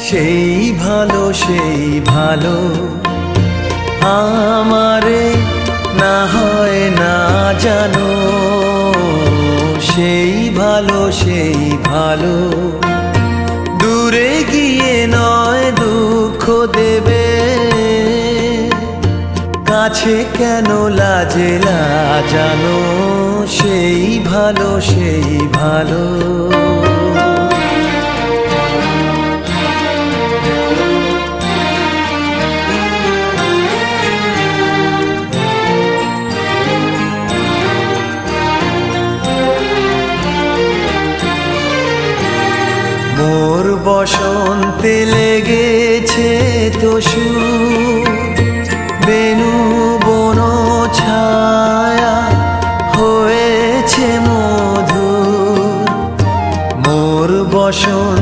সেই ভালো আমারে না হয় না জানো, সেই ভালো দূরে গিয়ে নয় দুঃখ দেবে, কাছে কেন লাজে লাজানো, সেই ভালো মোর বসন্তে লেগেছে তো সুর, বেনু বন ছায়া হয়েছে মধুর, মোর বসন্ত